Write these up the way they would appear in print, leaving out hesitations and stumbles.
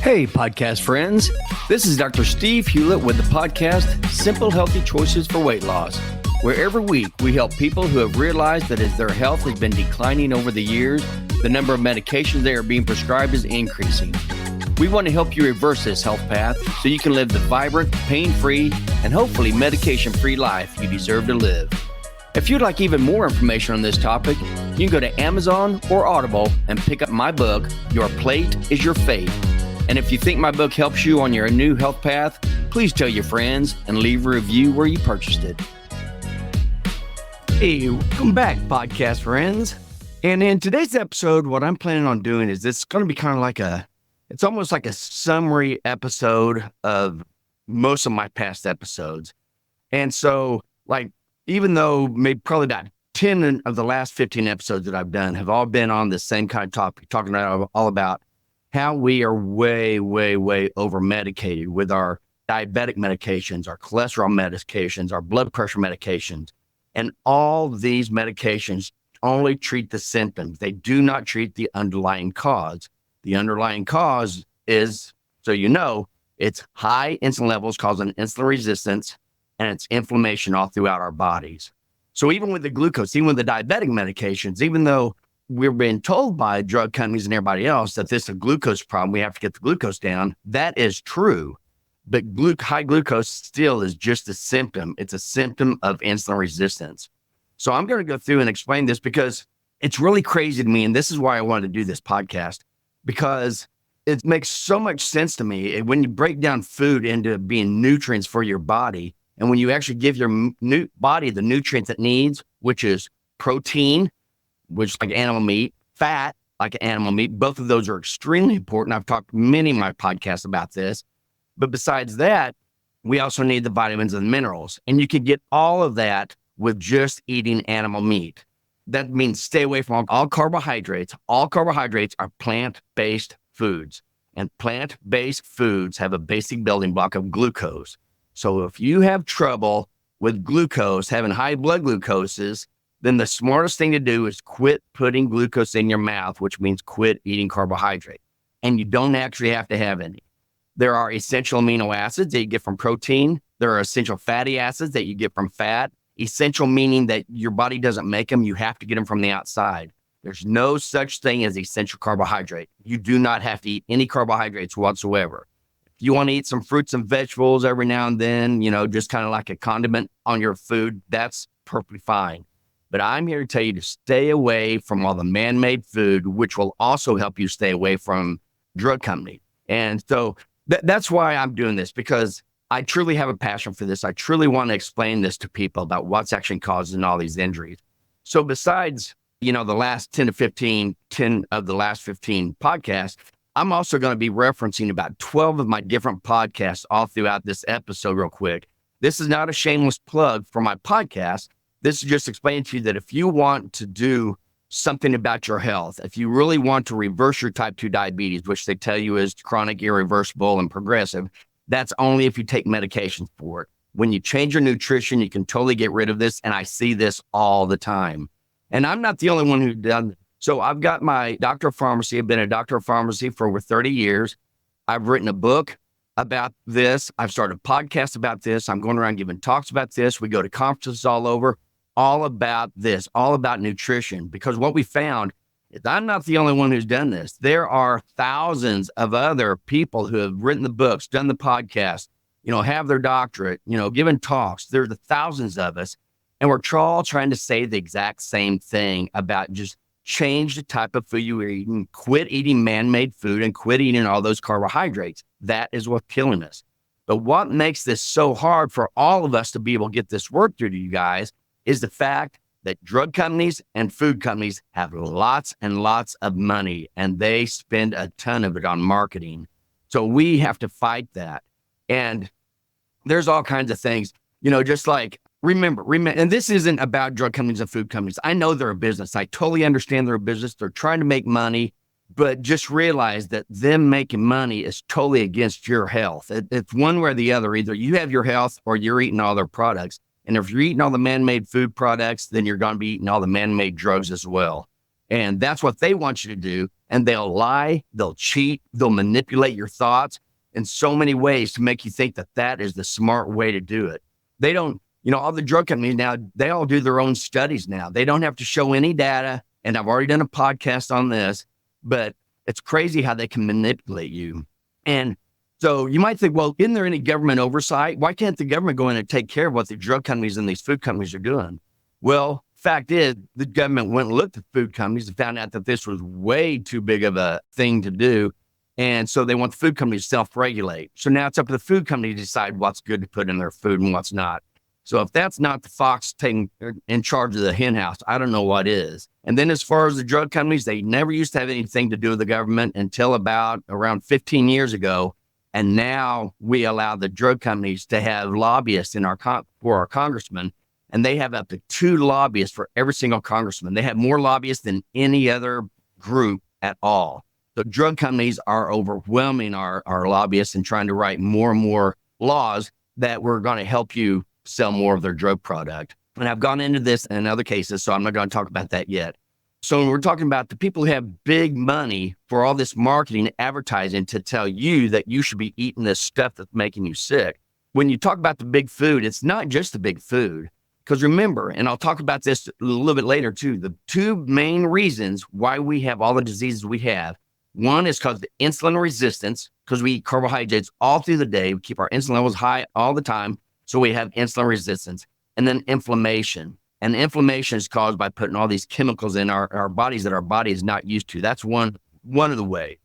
Hey, podcast friends. This is Dr. Steve Hewlett with the podcast, Simple Healthy Choices for Weight Loss, where every week we help people who have realized that as their health has been declining over the years, the number of medications they are being prescribed is increasing. We want to help you reverse this health path so you can live the vibrant, pain-free, and hopefully medication-free life you deserve to live. If you'd like even more information on this topic, you can go to Amazon or Audible and pick up my book, Your Plate is Your Fate. And if you think my book helps you on your new health path, please tell your friends and leave a review where you purchased it. Hey, welcome back, podcast friends. And in today's episode, what I'm planning on doing is it's going to be kind of like it's almost like a summary episode of most of my past episodes. And so, even though maybe probably about 10 of the last 15 episodes that I've done have all been on the same kind of topic, talking about all about how we are way, way, way over-medicated with our diabetic medications, our cholesterol medications, our blood pressure medications. And all these medications only treat the symptoms. They do not treat the underlying cause. The underlying cause is, so you know, it's high insulin levels causing insulin resistance, and it's inflammation all throughout our bodies. So even with the glucose, even with the diabetic medications, even though we're being told by drug companies and everybody else that this is a glucose problem, we have to get the glucose down. That is true. But high glucose still is just a symptom. It's a symptom of insulin resistance. So I'm going to go through and explain this because it's really crazy to me. And this is why I wanted to do this podcast, because it makes so much sense to me. When you break down food into being nutrients for your body, and when you actually give your body the nutrients it needs, which is protein, which is like animal meat, fat, like animal meat. Both of those are extremely important. I've talked many of my podcasts about this. But besides that, we also need the vitamins and minerals. And you can get all of that with just eating animal meat. That means stay away from all carbohydrates. All carbohydrates are plant-based foods. And plant-based foods have a basic building block of glucose. So if you have trouble with glucose, having high blood glucoses, then the smartest thing to do is quit putting glucose in your mouth, which means quit eating carbohydrate. And you don't actually have to have any. There are essential amino acids that you get from protein. There are essential fatty acids that you get from fat. Essential meaning that your body doesn't make them. You have to get them from the outside. There's no such thing as essential carbohydrate. You do not have to eat any carbohydrates whatsoever. If you want to eat some fruits and vegetables every now and then, just kind of like a condiment on your food, that's perfectly fine. But I'm here to tell you to stay away from all the man-made food, which will also help you stay away from drug companies. And so that's why I'm doing this, because I truly have a passion for this. I truly want to explain this to people about what's actually causing all these injuries. So besides, the last 10 of the last 15 podcasts, I'm also going to be referencing about 12 of my different podcasts all throughout this episode real quick. This is not a shameless plug for my podcast. This is just explaining to you that if you want to do something about your health, if you really want to reverse your type 2 diabetes, which they tell you is chronic, irreversible, and progressive, that's only if you take medications for it. When you change your nutrition, you can totally get rid of this. And I see this all the time. And I'm not the only one who's done it. So I've got my doctor of pharmacy. I've been a doctor of pharmacy for over 30 years. I've written a book about this. I've started podcasts about this. I'm going around giving talks about this. We go to conferences all over. All about this, all about nutrition, because what we found is I'm not the only one who's done this. There are thousands of other people who have written the books, done the podcast, have their doctorate, given talks. There's thousands of us, and we're all trying to say the exact same thing about just change the type of food you're eating, quit eating man-made food, and quit eating all those carbohydrates. That is what's killing us. But what makes this so hard for all of us to be able to get this work through to you guys is the fact that drug companies and food companies have lots and lots of money, and they spend a ton of it on marketing. So we have to fight that. And there's all kinds of things, just like, remember, and this isn't about drug companies and food companies. I know they're a business. I totally understand they're a business. They're trying to make money, but just realize that them making money is totally against your health. It's one way or the other. Either you have your health or you're eating all their products. And if you're eating all the man-made food products, then you're going to be eating all the man-made drugs as well. And that's what they want you to do. And they'll lie, they'll cheat, they'll manipulate your thoughts in so many ways to make you think that that is the smart way to do it. They don't, all the drug companies now, they all do their own studies now. They don't have to show any data. And I've already done a podcast on this, but it's crazy how they can manipulate you. And so you might think, well, isn't there any government oversight? Why can't the government go in and take care of what the drug companies and these food companies are doing? Well, fact is, the government went and looked at food companies and found out that this was way too big of a thing to do. And so they want the food companies to self-regulate. So now it's up to the food company to decide what's good to put in their food and what's not. So if that's not the fox taking in charge of the hen house, I don't know what is. And then as far as the drug companies, they never used to have anything to do with the government until about around 15 years ago. And now we allow the drug companies to have lobbyists for our congressmen. And they have up to 2 lobbyists for every single congressman. They have more lobbyists than any other group at all. So drug companies are overwhelming our lobbyists and trying to write more and more laws that we're going to help you sell more of their drug product. And I've gone into this in other cases, so I'm not going to talk about that yet. So we're talking about the people who have big money for all this marketing, advertising to tell you that you should be eating this stuff that's making you sick. When you talk about the big food, it's not just the big food. Because remember, and I'll talk about this a little bit later too, the 2 main reasons why we have all the diseases we have. One is because of the insulin resistance, because we eat carbohydrates all through the day. We keep our insulin levels high all the time. So we have insulin resistance, and then inflammation. And inflammation is caused by putting all these chemicals in our bodies that our body is not used to. That's one of the ways.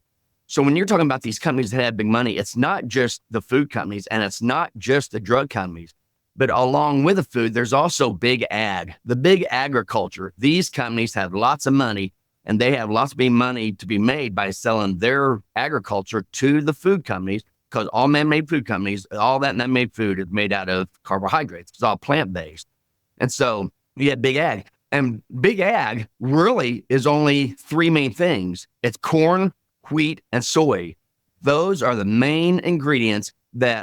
So when you're talking about these companies that have big money, it's not just the food companies and it's not just the drug companies, but along with the food, there's also big ag, the big agriculture. These companies have lots of money and they have lots of money to be made by selling their agriculture to the food companies. Because all man-made food companies, all that man-made food is made out of carbohydrates. It's all plant-based. And so you have big ag. And big ag really is only 3 main things. It's corn, wheat, and soy. Those are the main ingredients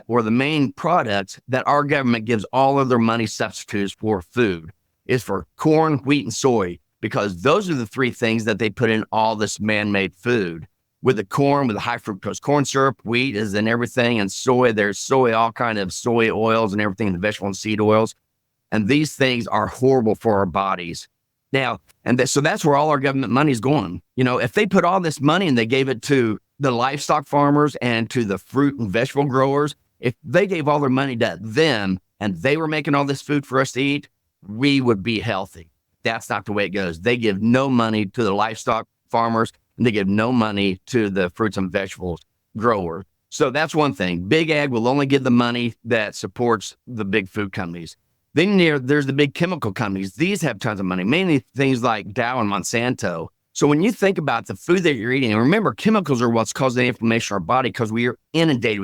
or the main products that our government gives all of their money substitutes for food. Is for corn, wheat, and soy. Because those are the 3 things that they put in all this man-made food. With the corn, with the high fructose corn syrup, wheat is in everything, and soy, there's soy, all kind of soy oils and everything, the vegetable and seed oils. And these things are horrible for our bodies. Now, so that's where all our government money is going. If they put all this money and they gave it to the livestock farmers and to the fruit and vegetable growers, if they gave all their money to them and they were making all this food for us to eat, we would be healthy. That's not the way it goes. They give no money to the livestock farmers. They give no money to the fruits and vegetables growers. So that's one thing. Big ag will only give the money that supports the big food companies. Then there's the big chemical companies. These have tons of money, mainly things like Dow and Monsanto. So when you think about the food that you're eating, and remember, chemicals are what's causing the inflammation in our body because we are inundated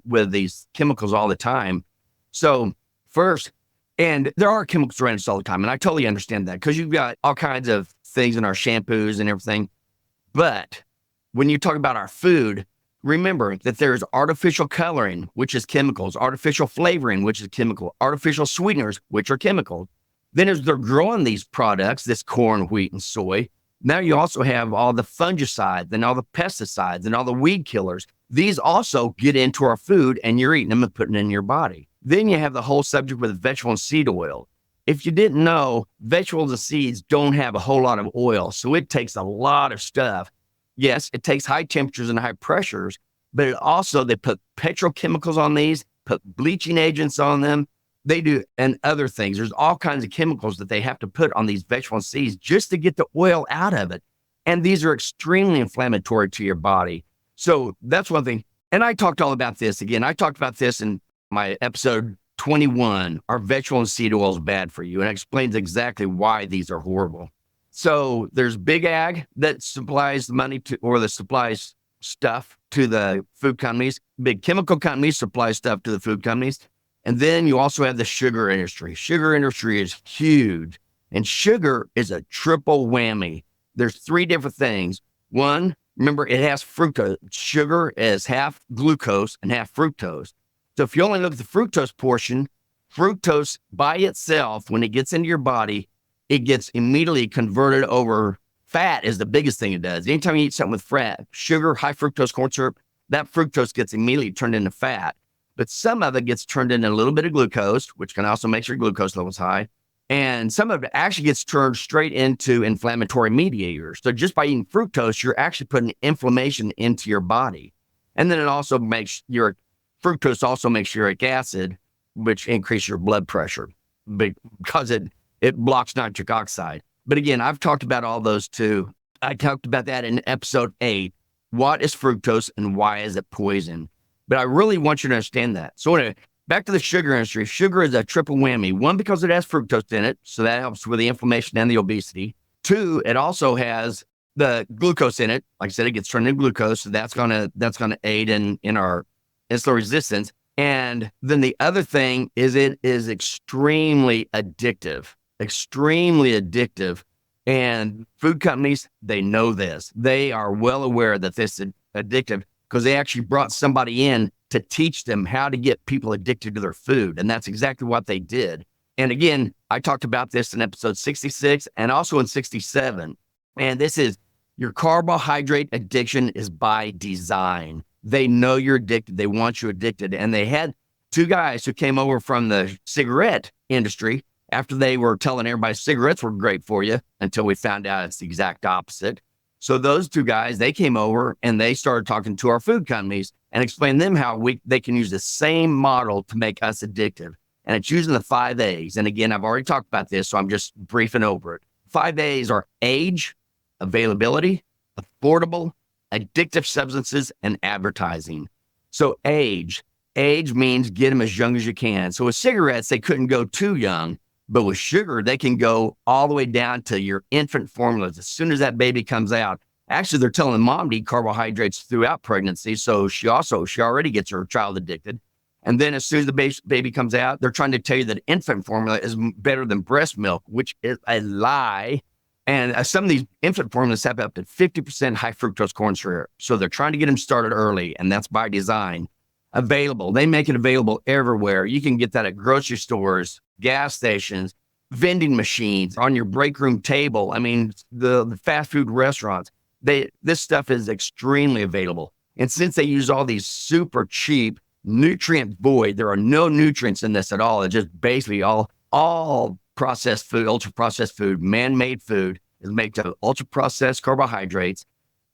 with these chemicals all the time. So first, and there are chemicals around us all the time, and I totally understand that because you've got all kinds of things in our shampoos and everything. But when you talk about our food, remember that there's artificial coloring, which is chemicals, artificial flavoring, which is chemical, artificial sweeteners, which are chemicals. Then as they're growing these products, this corn, wheat, and soy, now you also have all the fungicides and all the pesticides and all the weed killers. These also get into our food and you're eating them and putting them in your body. Then you have the whole subject with vegetable and seed oil. If you didn't know, vegetables and seeds don't have a whole lot of oil, so it takes a lot of stuff. Yes, it takes high temperatures and high pressures, but they put petrochemicals on these, put bleaching agents on them. They do, and other things. There's all kinds of chemicals that they have to put on these vegetable and seeds just to get the oil out of it. And these are extremely inflammatory to your body. So that's one thing. And I talked all about this again. I talked about this in my episode 21, are vegetable and seed oils bad for you? And it explains exactly why these are horrible. So there's big ag that supplies the money to, or that supplies stuff to the food companies. Big chemical companies supply stuff to the food companies. And then you also have the sugar industry. Sugar industry is huge. And sugar is a triple whammy. There's 3 different things. One, remember, it has fructose. Sugar is half glucose and half fructose. So if you only look at the fructose portion, fructose by itself, when it gets into your body, it gets immediately converted over Fat is the biggest thing it does. Anytime you eat something with fat, sugar, high fructose corn syrup, that fructose gets immediately turned into fat. But some of it gets turned into a little bit of glucose, which can also make your glucose levels high. And some of it actually gets turned straight into inflammatory mediators. So just by eating fructose, you're actually putting inflammation into your body. And then it also makes fructose also makes uric acid, which increases your blood pressure because it blocks nitric oxide. But again, I've talked about all those too. I talked about that in episode 8. What is fructose and why is it poison? But I really want you to understand that. So anyway, back to the sugar industry. Sugar is a triple whammy. One, because it has fructose in it, so that helps with the inflammation and the obesity. 2, it also has the glucose in it. Like I said, it gets turned into glucose, so that's gonna aid in our insulin resistance. And then the other thing is it is extremely addictive. And food companies, they know this. They are well aware that this is addictive because they actually brought somebody in to teach them how to get people addicted to their food. And that's exactly what they did. And again, I talked about this in episode 66 and also in 67. And this is your carbohydrate addiction is by design. They know you're addicted. They want you addicted. And they had 2 guys who came over from the cigarette industry after they were telling everybody cigarettes were great for you until we found out it's the exact opposite. So those 2 guys, they came over and they started talking to our food companies and explained to them how they can use the same model to make us addictive. And it's using the 5 A's. And again, I've already talked about this, so I'm just briefing over it. 5 A's are age, availability, affordable, addictive substances, and advertising. So age means get them as young as you can. So with cigarettes, they couldn't go too young, but with sugar, they can go all the way down to your infant formulas. As soon as that baby comes out, actually, they're telling mom to eat carbohydrates throughout pregnancy. So she already gets her child addicted. And then as soon as the baby comes out, they're trying to tell you that infant formula is better than breast milk, which is a lie. And some of these infant formulas have up to 50% high fructose corn syrup. So they're trying to get them started early, and that's by design. Available. They make it available everywhere. You can get that at grocery stores, gas stations, vending machines, on your break room table. I mean, the fast food restaurants, this stuff is extremely available. And since they use all these super cheap, nutrient void, there are no nutrients in this at all. It's just basically all processed food, ultra processed food, man-made food is made of ultra processed carbohydrates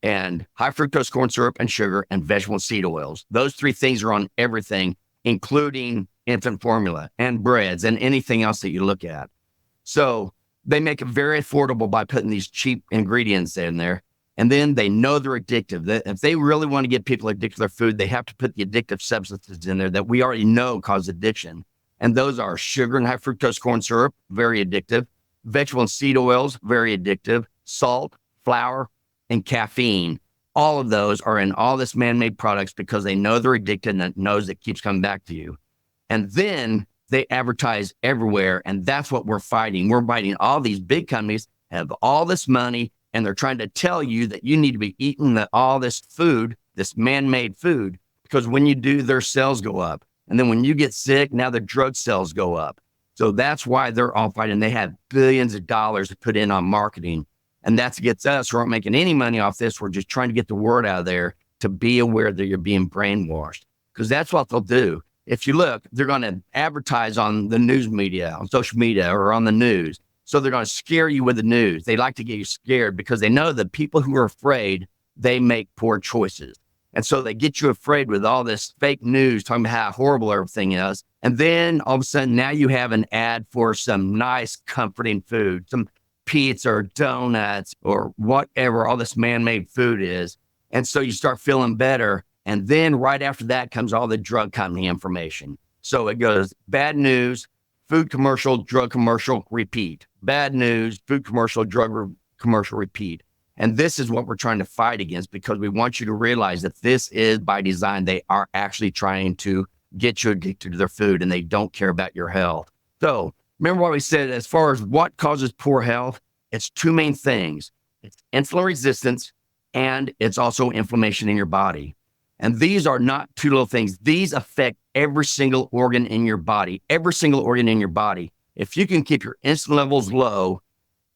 and high fructose corn syrup and sugar and vegetable seed oils. Those 3 things are on everything, including infant formula and breads and anything else that you look at. So they make it very affordable by putting these cheap ingredients in there. And then they know they're addictive. If they really want to get people addicted to their food, they have to put the addictive substances in there that we already know cause addiction. And those are sugar and high fructose corn syrup, very addictive. Vegetable and seed oils, very addictive. Salt, flour, and caffeine. All of those are in all this man-made products because they know they're addicted and it knows it keeps coming back to you. And then they advertise everywhere. And that's what we're fighting. We're fighting all these big companies have all this money and they're trying to tell you that you need to be eating all this food, this man-made food, because when you do, their sales go up. And then when you get sick, now the drug sales go up. So that's why they're all fighting. They have billions of dollars to put in on marketing. And that gets us who aren't making any money off this. We're just trying to get the word out there to be aware that you're being brainwashed, because that's what they'll do. If you look, they're going to advertise on the news media, on social media, or on the news. So they're going to scare you with the news. They like to get you scared because they know that people who are afraid, they make poor choices. And so they get you afraid with all this fake news talking about how horrible everything is. And then all of a sudden, now you have an ad for some nice, comforting food, some pizza or donuts or whatever all this man-made food is. And so you start feeling better. And then right after that comes all the drug company information. So it goes bad news, food commercial, drug commercial, repeat. Bad news, food commercial, drug commercial, repeat. And this is what we're trying to fight against, because we want you to realize that this is by design. They are actually trying to get you addicted to their food, and they don't care about your health. So remember what we said, as far as what causes poor health, it's 2 main things. It's insulin resistance, and it's also inflammation in your body. And these are not 2 little things. These affect every single organ in your body, every single organ in your body. If you can keep your insulin levels low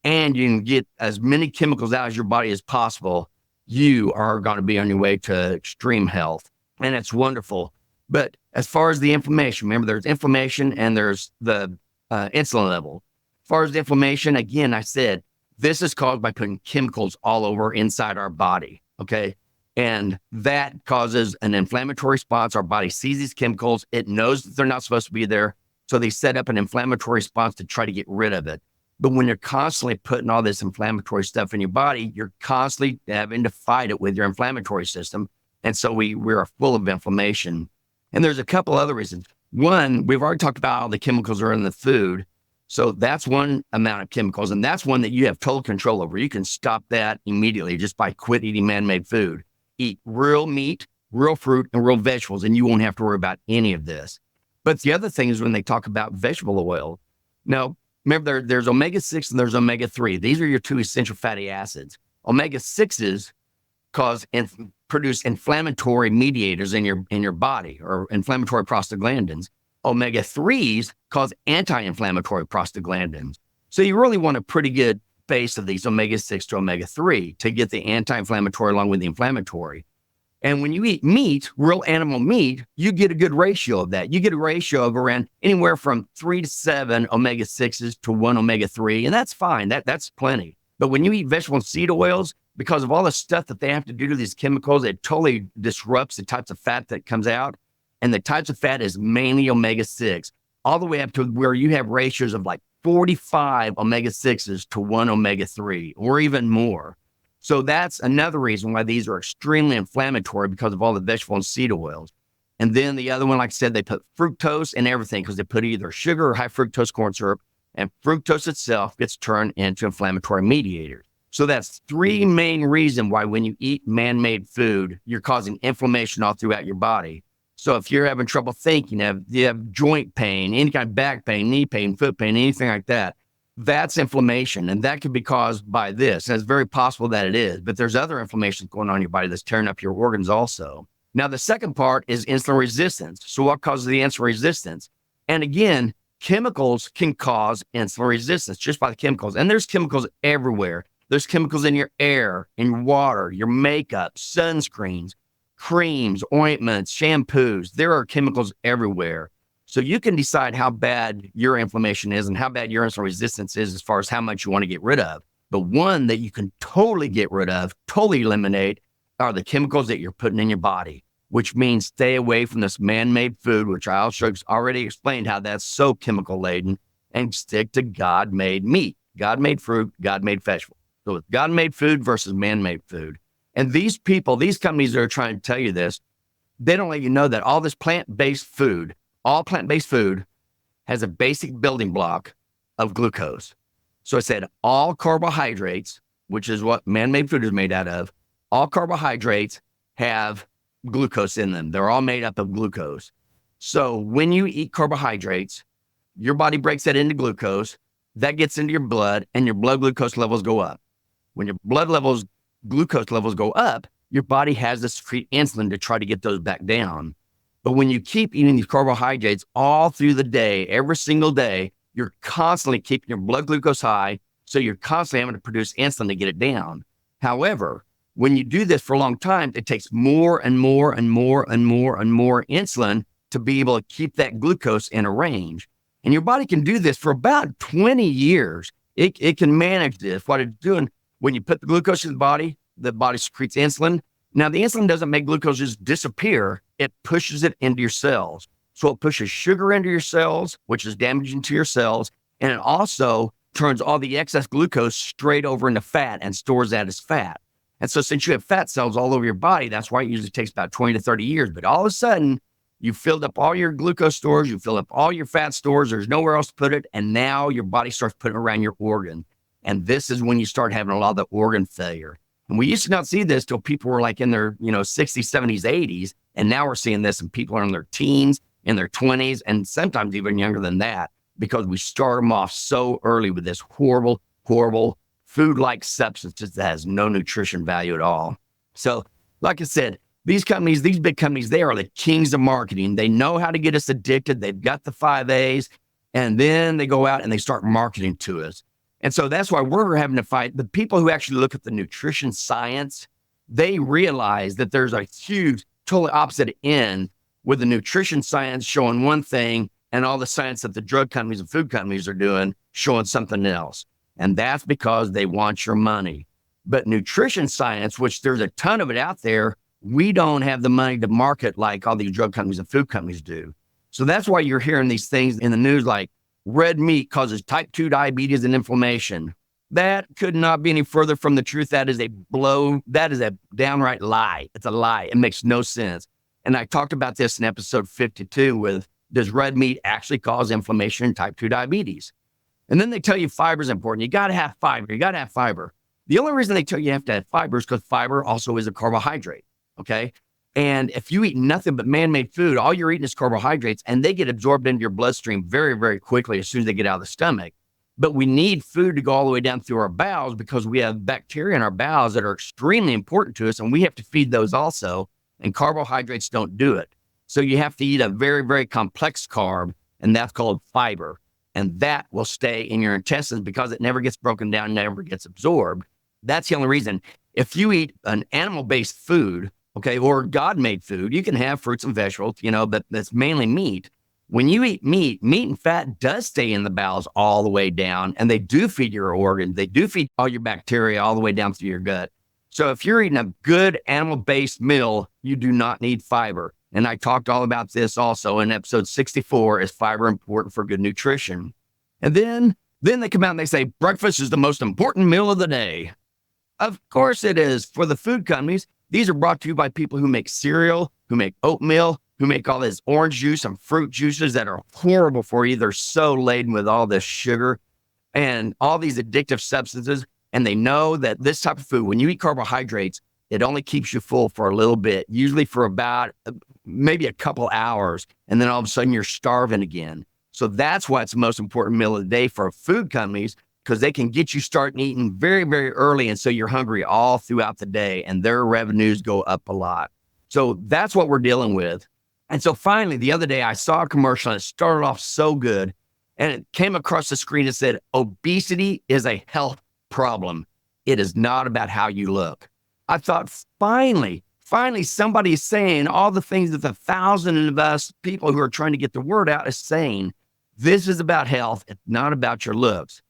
and you can get as many chemicals out of your body as possible, you are going to be on your way to extreme health. And it's wonderful. But as far as the inflammation, remember there's inflammation and there's the insulin level. As far as the inflammation, again, I said, this is caused by putting chemicals all over inside our body, okay? And that causes an inflammatory response. Our body sees these chemicals. It knows that they're not supposed to be there. So they set up an inflammatory response to try to get rid of it. But when you're constantly putting all this inflammatory stuff in your body, you're constantly having to fight it with your inflammatory system. And so we are full of inflammation. And there's a couple other reasons. One, we've already talked about all the chemicals are in the food. So that's one amount of chemicals. And that's one that you have total control over. You can stop that immediately just by quit eating man-made food. Eat real meat, real fruit, and real vegetables, and you won't have to worry about any of this. But the other thing is when they talk about vegetable oil. Now, remember, there's omega-6 and there's omega-3. These are your two essential fatty acids. Omega-6s produce inflammatory mediators in your body, or inflammatory prostaglandins. Omega-3s cause anti-inflammatory prostaglandins. So you really want a pretty good base of these omega-6 to omega-3 to get the anti-inflammatory along with the inflammatory. And when you eat meat, real animal meat, you get a good ratio of that. You get a ratio of around anywhere from 3 to 7 omega-6s to 1 omega-3, and that's fine. That's plenty. But when you eat vegetable and seed oils, because of all the stuff that they have to do to these chemicals, it totally disrupts the types of fat that comes out. And the types of fat is mainly omega-6, all the way up to where you have ratios of like 45 omega-6s to 1 omega-3 or even more. So that's another reason why these are extremely inflammatory, because of all the vegetable and seed oils. And then the other one, like I said, they put fructose in everything because they put either sugar or high fructose corn syrup, and fructose itself gets turned into inflammatory mediators. So that's three main reasons why when you eat man-made food, you're causing inflammation all throughout your body. So if you're having trouble thinking, you have joint pain, any kind of back pain, knee pain, foot pain, anything like that, that's inflammation. And that could be caused by this. And it's very possible that it is. But there's other inflammation going on in your body that's tearing up your organs also. Now, the second part is insulin resistance. So what causes the insulin resistance? And again, chemicals can cause insulin resistance just by the chemicals. And there's chemicals everywhere. There's chemicals in your air, in your water, your makeup, sunscreens, creams, ointments, shampoos. There are chemicals everywhere. So you can decide how bad your inflammation is and how bad your insulin resistance is as far as how much you want to get rid of. But one that you can totally get rid of, totally eliminate, are the chemicals that you're putting in your body, which means stay away from this man-made food, which I also already explained how that's so chemical laden, and stick to God-made meat, God-made fruit, God-made vegetable. So it's God-made food versus man-made food. And these people, these companies that are trying to tell you this, they don't let you know that all this plant-based food, all plant-based food has a basic building block of glucose. So I said all carbohydrates, which is what man-made food is made out of, all carbohydrates have glucose in them. They're all made up of glucose. So when you eat carbohydrates, your body breaks that into glucose, that gets into your blood, and your blood glucose levels go up. When your glucose levels go up, your body has to secrete insulin to try to get those back down. But when you keep eating these carbohydrates all through the day, every single day, you're constantly keeping your blood glucose high. So you're constantly having to produce insulin to get it down. However, when you do this for a long time, it takes more and more and more and more and more insulin to be able to keep that glucose in a range. And your body can do this for about 20 years. It can manage this. What it's doing, when you put the glucose in the body secretes insulin. Now, the insulin doesn't make glucose just disappear. It pushes it into your cells. So it pushes sugar into your cells, which is damaging to your cells. And it also turns all the excess glucose straight over into fat and stores that as fat. And so since you have fat cells all over your body, that's why it usually takes about 20 to 30 years. But all of a sudden, you filled up all your glucose stores, you filled up all your fat stores, there's nowhere else to put it. And now your body starts putting it around your organ. And this is when you start having a lot of the organ failure. And we used to not see this till people were like in their 60s, 70s, 80s. And now we're seeing this in people in their teens, in their 20s, and sometimes even younger than that, because we start them off so early with this horrible, horrible food-like substances that has no nutrition value at all. So like I said, these big companies, they are the kings of marketing. They know how to get us addicted. They've got the 5 A's, and then they go out and they start marketing to us. And so that's why we're having to fight. The people who actually look at the nutrition science, they realize that there's a huge, totally opposite end with the nutrition science showing one thing and all the science that the drug companies and food companies are doing showing something else. And that's because they want your money. But nutrition science, which there's a ton of it out there, we don't have the money to market like all these drug companies and food companies do. So that's why you're hearing these things in the news like red meat causes type 2 diabetes and inflammation. That could not be any further from the truth. That is a downright lie. It's a lie. It makes no sense. And I talked about this in episode 52 with, does red meat actually cause inflammation and type 2 diabetes? And then they tell you fiber is important. You got to have fiber. You got to have fiber. The only reason they tell you have to have fiber is because fiber also is a carbohydrate. Okay. And if you eat nothing but man-made food, all you're eating is carbohydrates, and they get absorbed into your bloodstream very, very quickly as soon as they get out of the stomach. But we need food to go all the way down through our bowels because we have bacteria in our bowels that are extremely important to us, and we have to feed those also, and carbohydrates don't do it. So you have to eat a very, very complex carb, and that's called fiber. And that will stay in your intestines because it never gets broken down, never gets absorbed. That's the only reason. If you eat an animal-based food, okay, or God-made food, you can have fruits and vegetables, but that's mainly meat. When you eat meat and fat does stay in the bowels all the way down, and they do feed your organs. They do feed all your bacteria all the way down through your gut. So if you're eating a good animal-based meal, you do not need fiber. And I talked all about this also in episode 64, is fiber important for good nutrition? And then they come out and they say, breakfast is the most important meal of the day. Of course it is. For the food companies, these are brought to you by people who make cereal, who make oatmeal, who make all this orange juice and fruit juices that are horrible for you. They're so laden with all this sugar and all these addictive substances. And they know that this type of food, when you eat carbohydrates, it only keeps you full for a little bit, usually for about maybe a couple hours. And then all of a sudden you're starving again. So that's why it's the most important meal of the day for food companies, because they can get you starting eating very, very early. And so you're hungry all throughout the day, and their revenues go up a lot. So that's what we're dealing with. And so finally, the other day, I saw a commercial and it started off so good. And it came across the screen and said, obesity is a health problem. It is not about how you look. I thought, finally, somebody's saying all the things that the thousands of us people who are trying to get the word out is saying. This is about health. It's not about your looks.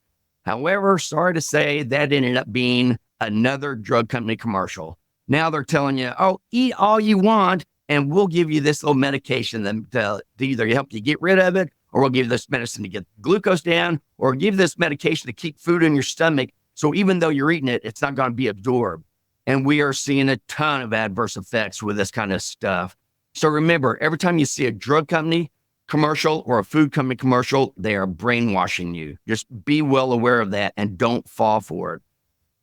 However, sorry to say, that ended up being another drug company commercial. Now they're telling you, oh, eat all you want, and we'll give you this little medication to either help you get rid of it, or we'll give you this medicine to get glucose down, or give you this medication to keep food in your stomach. So even though you're eating it, it's not going to be absorbed. And we are seeing a ton of adverse effects with this kind of stuff. So remember, every time you see a drug company commercial or a food company commercial, they are brainwashing you. Just be well aware of that and don't fall for it.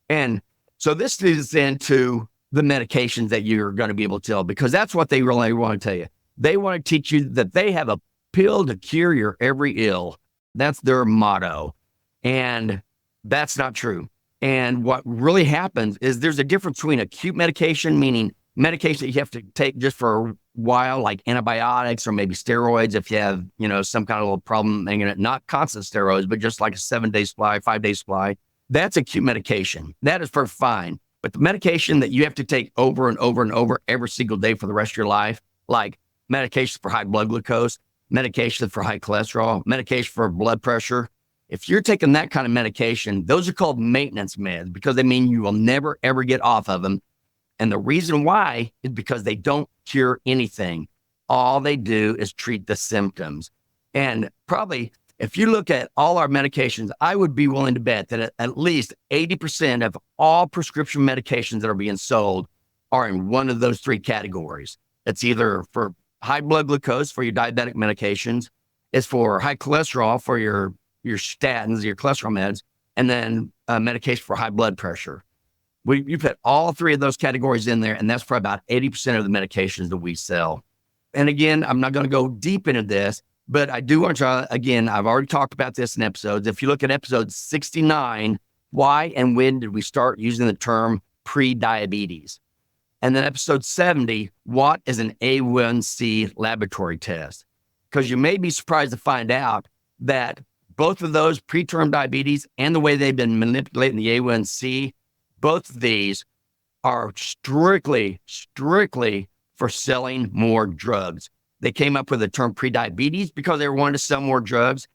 And so this leads into the medications that you're going to be able to tell, because that's what they really want to tell you. They want to teach you that they have a pill to cure your every ill. That's their motto. And that's not true. And what really happens is there's a difference between acute medication, meaning medication that you have to take just for a while, like antibiotics or maybe steroids if you have, some kind of little problem, not constant steroids, but just like a 7-day supply, 5-day supply. That's acute medication. That is for fine. But the medication that you have to take over and over and over every single day for the rest of your life, like medication for high blood glucose, medication for high cholesterol, medication for blood pressure. If you're taking that kind of medication, those are called maintenance meds because they mean you will never, ever get off of them. And the reason why is because they don't cure anything. All they do is treat the symptoms. And probably if you look at all our medications, I would be willing to bet that at least 80% of all prescription medications that are being sold are in one of those three categories. It's either for high blood glucose for your diabetic medications, it's for high cholesterol for your statins, your cholesterol meds, and then medication for high blood pressure. You put all three of those categories in there, and that's for about 80% of the medications that we sell. And again, I'm not going to go deep into this, but I do want to, again, I've already talked about this in episodes. If you look at episode 69, why and when did we start using the term pre-diabetes? And then episode 70, what is an A1C laboratory test? Because you may be surprised to find out that Both of those, preterm diabetes and the way they've been manipulating the A1C, both of these are strictly for selling more drugs. They came up with the term prediabetes because they wanted to sell more drugs.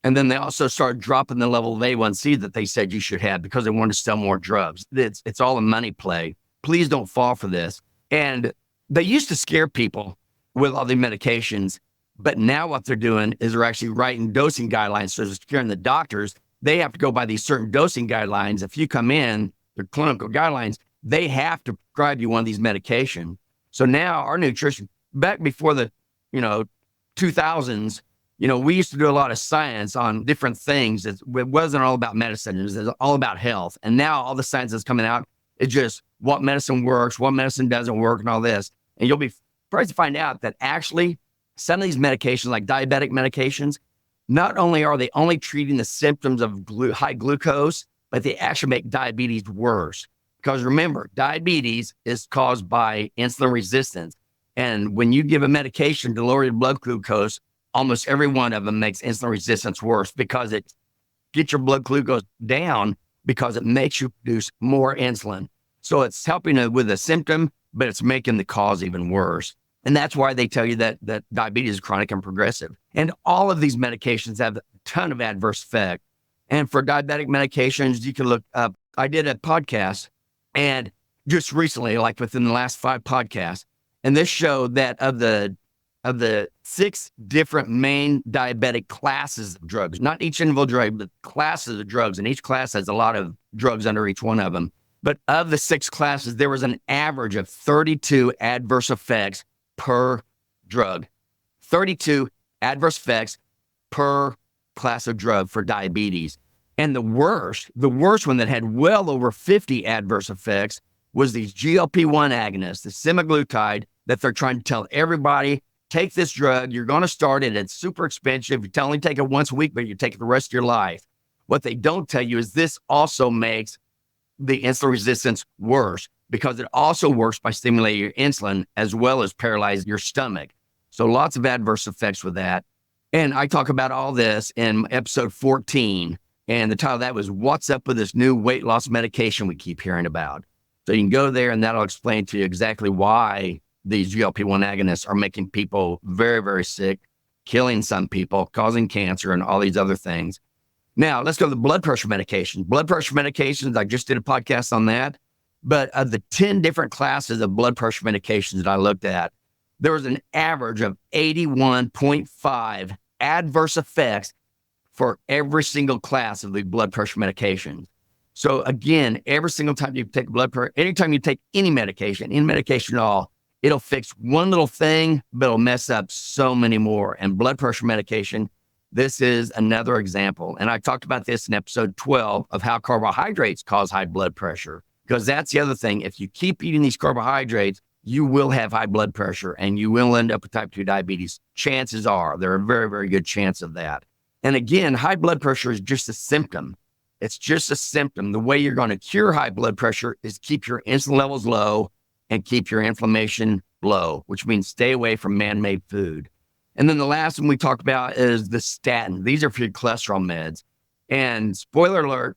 And then they also started dropping the level of A1C that they said you should have because they wanted to sell more drugs. It's all a money play. Please don't fall for this. And they used to scare people with all the medications, but now what they're doing is they're actually writing dosing guidelines. So they're scaring the doctors. They have to go by these certain dosing guidelines. If you come in, the clinical guidelines, they have to prescribe you one of these medications. So now our nutrition, back before the 2000s, we used to do a lot of science on different things. It wasn't all about medicine. It was all about health. And now all the science that's coming out is just what medicine works, what medicine doesn't work, and all this. And you'll be surprised to find out that actually some of these medications, like diabetic medications, not only are they only treating the symptoms of high glucose, but they actually make diabetes worse. Because remember, diabetes is caused by insulin resistance. And when you give a medication to lower your blood glucose, almost every one of them makes insulin resistance worse because it gets your blood glucose down because it makes you produce more insulin. So it's helping with the symptom, but it's making the cause even worse. And that's why they tell you that diabetes is chronic and progressive. And all of these medications have a ton of adverse effects. And for diabetic medications, you can look up. I did a podcast, and just recently, like within the last 5 podcasts, and this showed that of the 6 different main diabetic classes of drugs, not each individual drug, but classes of drugs, and each class has a lot of drugs under each one of them. But of the 6 classes, there was an average of 32 adverse effects per drug. 32 adverse effects per class of drug for diabetes. And the worst one that had well over 50 adverse effects was these GLP-1 agonists, the semaglutide, that they're trying to tell everybody, take this drug, you're going to start it, it's super expensive, you only take it once a week, but you take it the rest of your life. What they don't tell you is this also makes the insulin resistance worse because it also works by stimulating your insulin as well as paralyzing your stomach. So lots of adverse effects with that. And I talk about all this in episode 14. And the title of that was, What's Up with This New Weight Loss Medication We Keep Hearing About? So you can go there and that'll explain to you exactly why these GLP-1 agonists are making people very, very sick, killing some people, causing cancer and all these other things. Now, let's go to the blood pressure medications. Blood pressure medications, I just did a podcast on that. But of the 10 different classes of blood pressure medications that I looked at, there was an average of 81.5 adverse effects for every single class of the blood pressure medications. So again, every single time you take blood pressure, anytime you take any medication at all, it'll fix one little thing, but it'll mess up so many more. And blood pressure medication, this is another example. And I talked about this in episode 12 of how carbohydrates cause high blood pressure, because that's the other thing. If you keep eating these carbohydrates, you will have high blood pressure and you will end up with type 2 diabetes. Chances are, there are a very, very good chance of that. And again, high blood pressure is just a symptom. It's just a symptom. The way you're going to cure high blood pressure is keep your insulin levels low and keep your inflammation low, which means stay away from man-made food. And then the last one we talked about is the statin. These are for your cholesterol meds. And spoiler alert,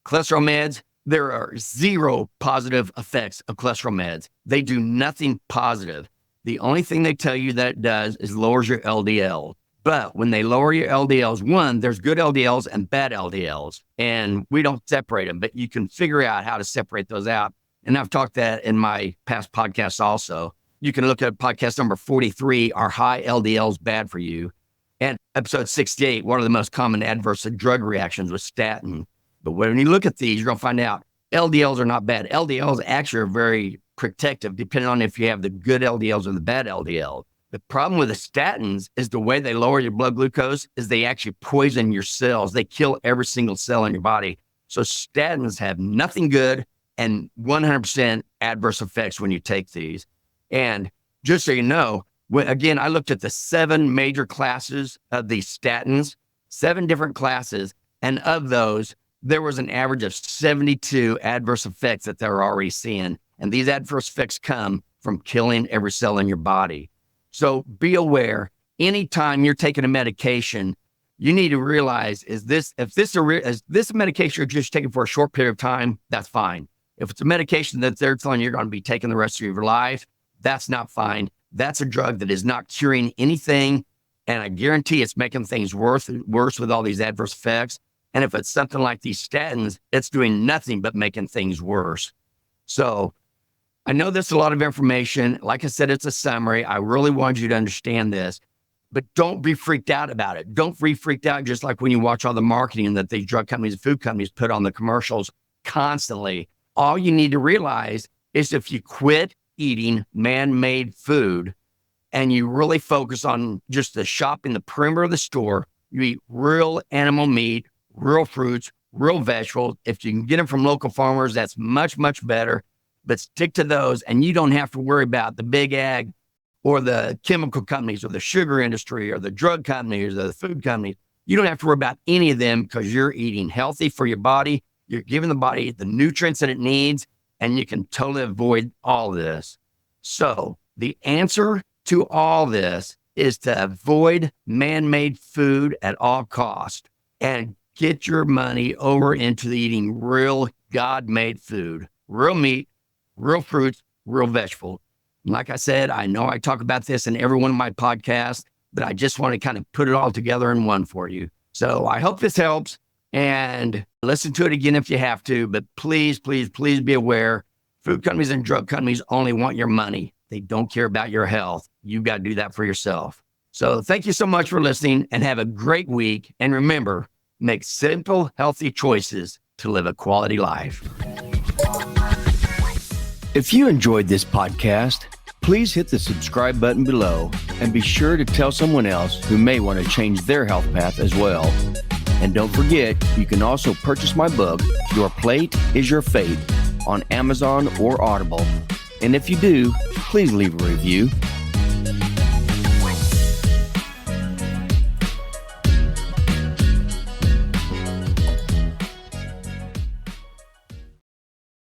cholesterol meds, there are 0 positive effects of cholesterol meds. They do nothing positive. The only thing they tell you that it does is lowers your LDL. But when they lower your LDLs, one, there's good LDLs and bad LDLs, and we don't separate them, but you can figure out how to separate those out. And I've talked that in my past podcasts also. You can look at podcast number 43, Are High LDLs Bad for You? And episode 68, one of the most common adverse drug reactions was statin. But when you look at these, you're going to find out LDLs are not bad. LDLs actually are very protective, depending on if you have the good LDLs or the bad LDLs. The problem with the statins is the way they lower your blood glucose is they actually poison your cells. They kill every single cell in your body. So statins have nothing good and 100% adverse effects when you take these. And just so you know, again, I looked at the 7 major classes of these statins, 7 different classes. And of those, there was an average of 72 adverse effects that they're already seeing. And these adverse effects come from killing every cell in your body. So be aware, anytime you're taking a medication, you need to realize, is this a medication you're just taking for a short period of time? That's fine. If it's a medication that they're telling you you're going to be taking the rest of your life, that's not fine. That's a drug that is not curing anything. And I guarantee it's making things worse with all these adverse effects. And if it's something like these statins, it's doing nothing but making things worse. So I know this is a lot of information. Like I said, it's a summary. I really want you to understand this, but don't be freaked out about it. Don't be freaked out just like when you watch all the marketing that these drug companies and food companies put on the commercials constantly. All you need to realize is if you quit eating man-made food and you really focus on just the shopping, the perimeter of the store, you eat real animal meat, real fruits, real vegetables. If you can get them from local farmers, that's much, much better. But stick to those, and you don't have to worry about the big ag or the chemical companies or the sugar industry or the drug companies or the food companies. You don't have to worry about any of them because you're eating healthy for your body. You're giving the body the nutrients that it needs, and you can totally avoid all this. So the answer to all this is to avoid man-made food at all costs and get your money over into eating real God-made food, real meat, real fruits, real vegetables. Like I said, I know I talk about this in every one of my podcasts, but I just want to kind of put it all together in one for you. So I hope this helps, and listen to it again if you have to, but please, please, please be aware, food companies and drug companies only want your money. They don't care about your health. You've got to do that for yourself. So thank you so much for listening, and have a great week. And remember, make simple, healthy choices to live a quality life. If you enjoyed this podcast, please hit the subscribe button below and be sure to tell someone else who may want to change their health path as well. And don't forget, you can also purchase my book, Your Plate is Your Fate, on Amazon or Audible. And if you do, please leave a review.